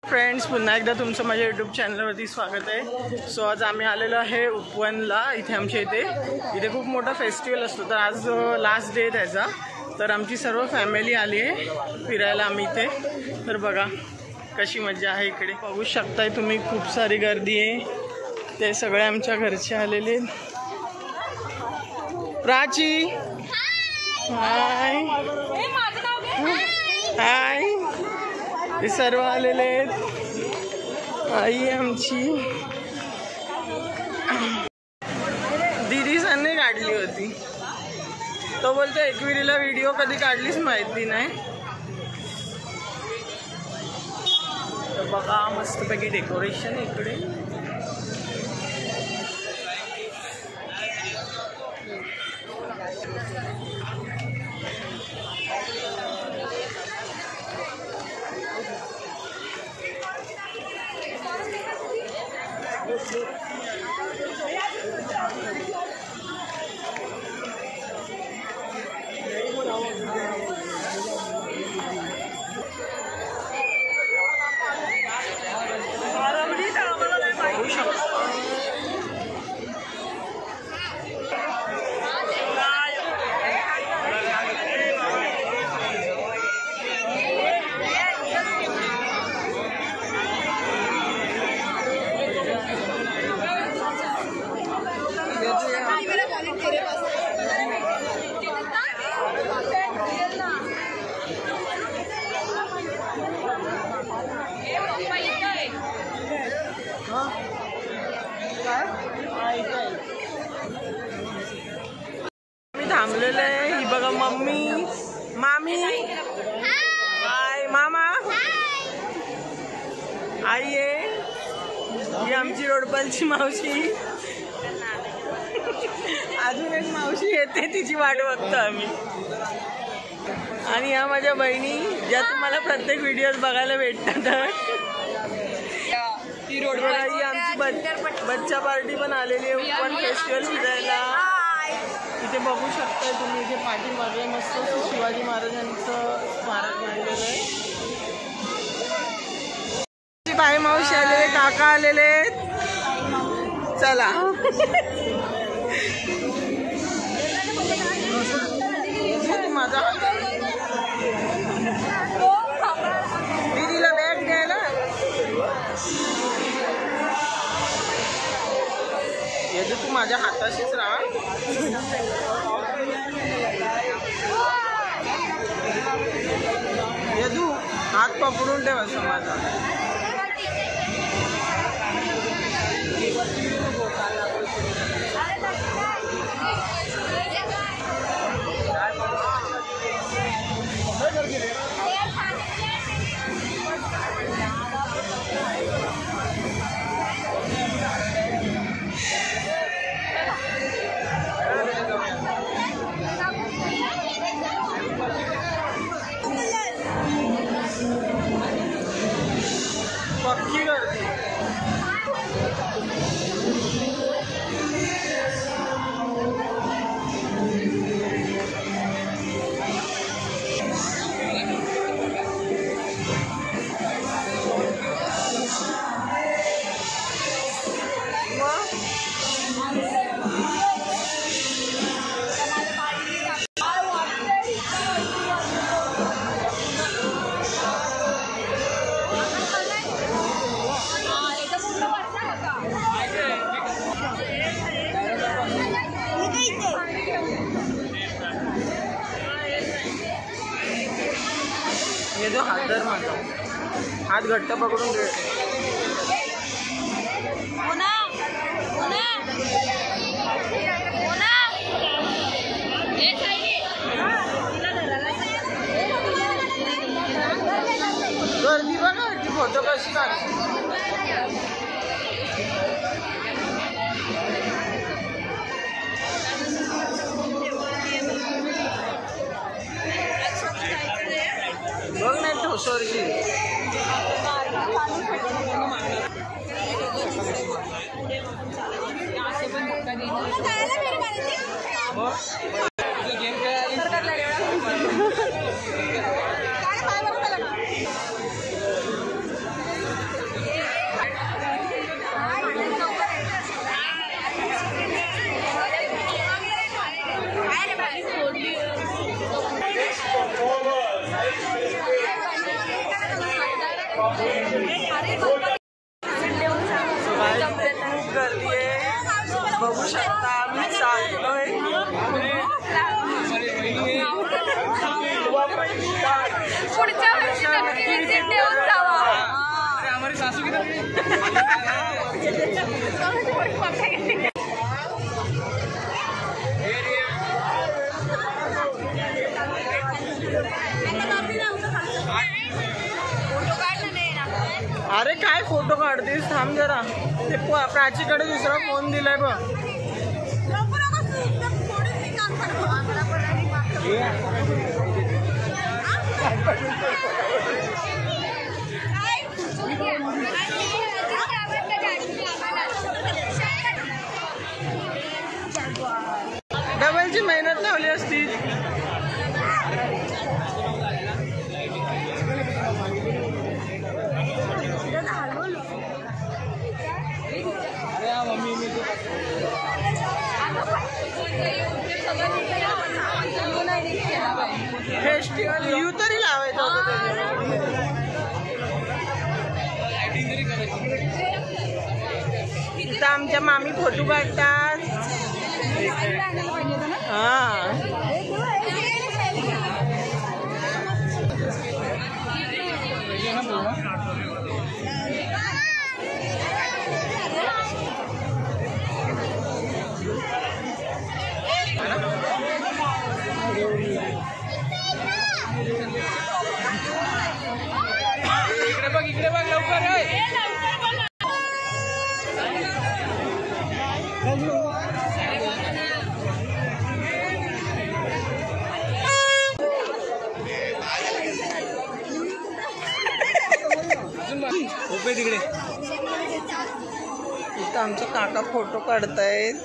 Friends, पुन्हा एकदा तुमचं माझ्या यूट्यूब चॅनलवरती स्वागत आहे. सो आज आम्ही आलेलो आहे उपवनला. इथे आमच्या इथे खूप मोठा फेस्टिवल असतो. तर आज लास्ट डे त्याचा. तर आमची सर्व फॅमिली आली आहे फिरायला आम्ही इथे. तर बघा कशी मजा आहे इकडे. बघू शकताय तुम्ही, खूप सारी गर्दी आहे. ते सगळे आमच्या घरचे आलेले. प्राची हाय हाय, हे सर्व आलेले आहेत. आई आमची दीदीसांनी काढली होती. तो बोलतो एकविरीला व्हिडिओ कधी काढलीच माहिती नाही. तर बघा मस्तपैकी डेकोरेशन इकडे. थांबलेलं आहे. ही बघा मम्मी, मामी, हाय मामा, आई आहे. ही आमची रोडपालची मावशी. अजून एक मावशी येते, तिची वाट बघतो आम्ही. आणि ह्या माझ्या बहिणी, ज्या तुम्हाला प्रत्येक व्हिडिओत बघायला भेटतात. ती रोडवर ही आमची बच्चा पार्टी पण आलेली आहे उपवन फेस्टिवल फिरायला. इथे बघू शकता तुम्ही, इथे पाठीमागे मस्त शिवाजी महाराजांचं स्मारक मांडलेलं आहे. बाई मावशी आलेले, काका आलेले. चला माझा दीदीला बॅग द्यायला. येते तू माझ्या हाताशीच राहा. येदू हात पकडून ठेव असं माझा. पक्की गर्दी. ये जो हात धर माझा, हात घट्ट पकडून घे. गर्दी बघा, ती फोटो कशी काढते. बघ नाही ठोसरची. पुढच्या वर्षी नक्की विजिट देऊन जावा. हमारी सासू की अरे काय फोटो काढतेस थांब जरा. ते प्राचीकडे दुसरा फोन दिलाय बघ. डबलची मेहनत लावली असती. फेस्टिवल यू तरी लावायचं होतं त्याच्यावर. इथं आमच्या मामी फोटो काढतात. हा इकडे बघ लवकर. तिकडे इथं आमचे काका फोटो काढतायत.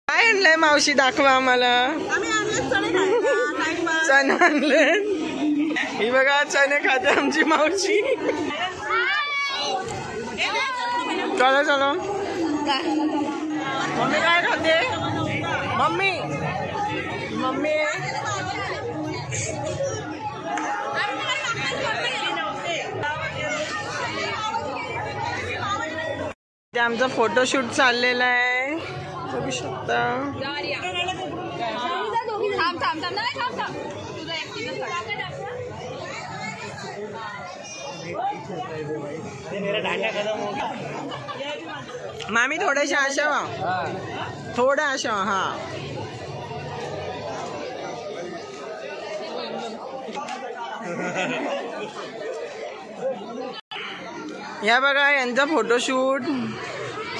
काय आणलंय मावशी दाखवा आम्हाला. चणे आणले. ही बघा चणे खाते आमची मावशी. चलो चलो. मम्मी काय खाते. मम्मी मम्मी ते आमचा फोटोशूट चाललेला आहे बघू शकता. मामी थोड्याशा अशा थोड्या अशा. हा या बघा यांचा फोटोशूट.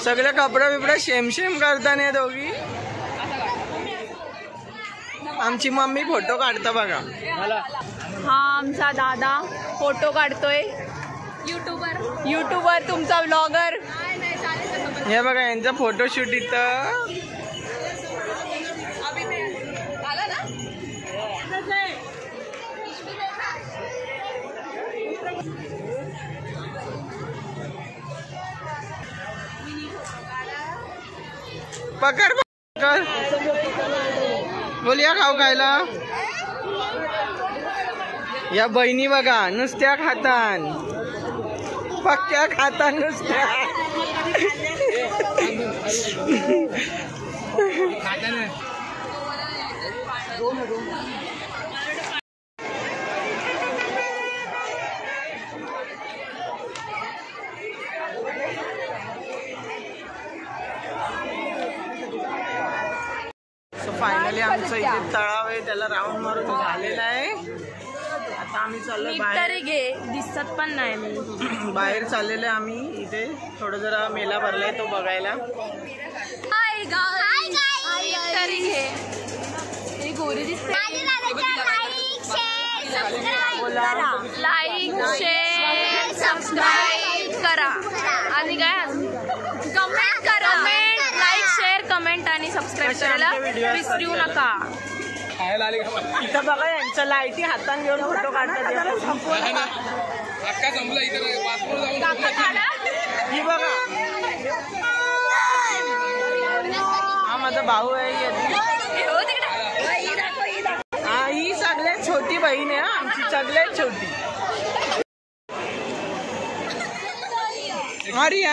सगळे कपडे बिपडे शेम शेम करताना दोघी. आमची मम्मी फोटो काढता बघा. हा आमचा दादा फोटो काढतोय. युट्यूबर तुमचा व्लॉगर. हे बघा यांचा फोटोशूट इथं. पकड पकड. बोलिया खाऊ खायला. या बहिणी बघा नुसत्या खातान. पक्क्या खातान नुसत्या. फायनली आमचं इथे तळाव आहे त्याला राऊंड मारून झालेला आहे. आता आम्ही चाललो बाहेर. दिसत पण नाही मी. बाहेर चाललेलो आम्ही. इथे थोडं जरा मेला भरलाय तो बघायला. गोरी दिसते. लाईक शेअर सबस्क्राईब करा आणि काय कमेंट करा. लाईक शेअर कमेंट आणि सबस्क्राईब करायला विसरू नका. इथं बघा यांच्या लाईटी हातात घेऊन फोटो काढतात. ही बघा हा माझा भाऊ आहे. बहीण आहे आमची सगळ्यात छोटी. आर्या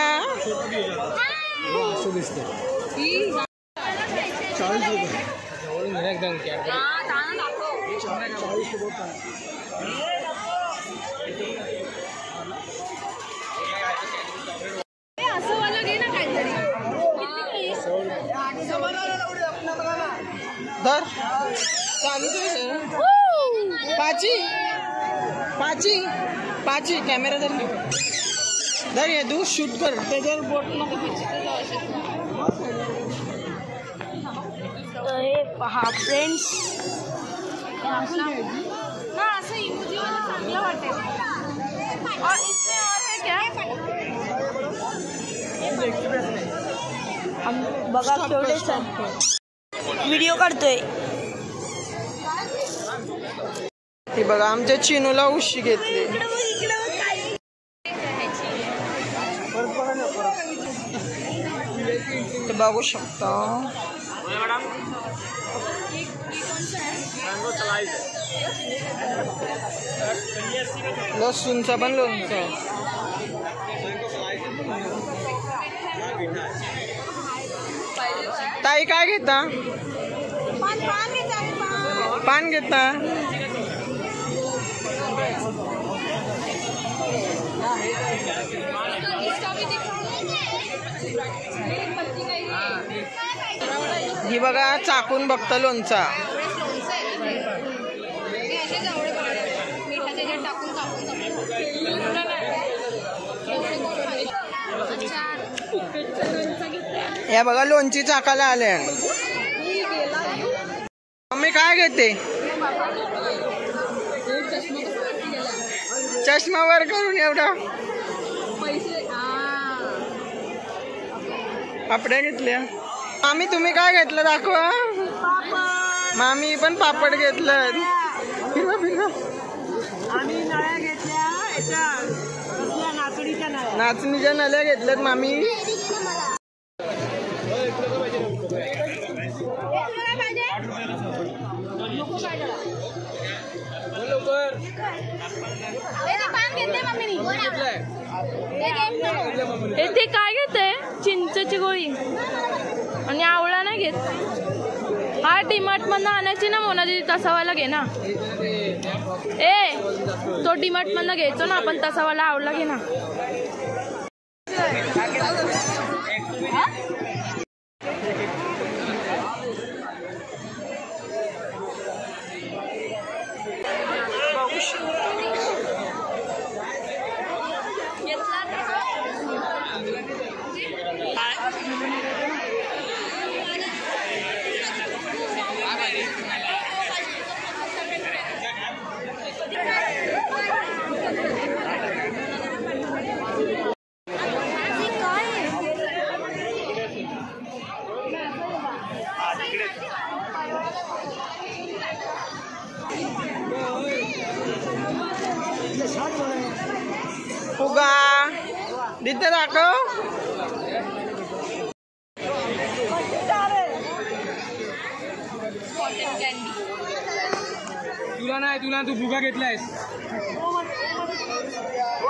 असं वाला घे ना काहीतरी. धर चालू पाची पाची पाची कॅमेरा धर ये तू शूट कर त्याच्यावर बोट नको. पहा फ्रेंड्स ना असं इमोजी वाला चांगलं वाटेल. और इसमें और है क्या हम बघा केवढे व्हिडिओ काढतोय. हे बघा आमच्या चिनूला उशी घेतली. ते बघू शकता लसूणचा पण लोणचं. ताई काय घेता? पान घेता. ही बघा चाकून बघता लोणचा. या बघा लोणची चाकाला आले. मम्मी काय घेते? चष्मा वर करून एवढा पापड्या घेतल्या. मामी तुम्ही काय घेतलं दाखवा. मामी पण पापड घेतलं. नाचणीच्या नळ्या घेतल्यात मामी. ते काय घेते? चिंचेची गोळी आणि आवळा नाही घेत. हा डीमार्ट मधनं आणायची ना मोना दीदी, तसावाला घे ना. तो डीमार्ट मधनं घ्यायचो ना आपण, तसावाला आवळा घे ना. फुगा दिते दाखव. तुला नाही, तुला तू फुगा घेतलायस.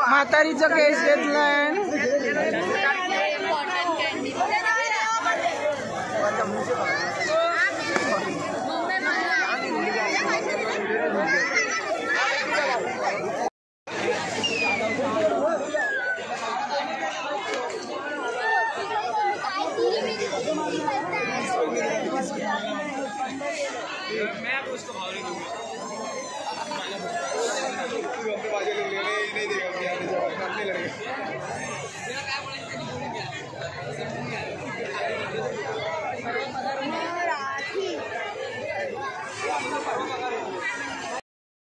म्हातारीचं केस घेतलाय.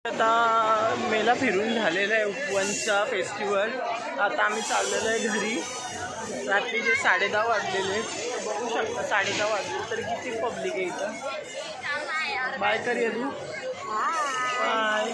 आता मेला फिरून झालेला आहे उपवनचा फेस्टिवल. आता आम्ही चाललेलो आहे घरी. रात्रीचे 10:30 वाजलेले. बघू शकता 10:30 वाजले तरी किती पब्लिक आहे इथं. बाय कर तू. बाय.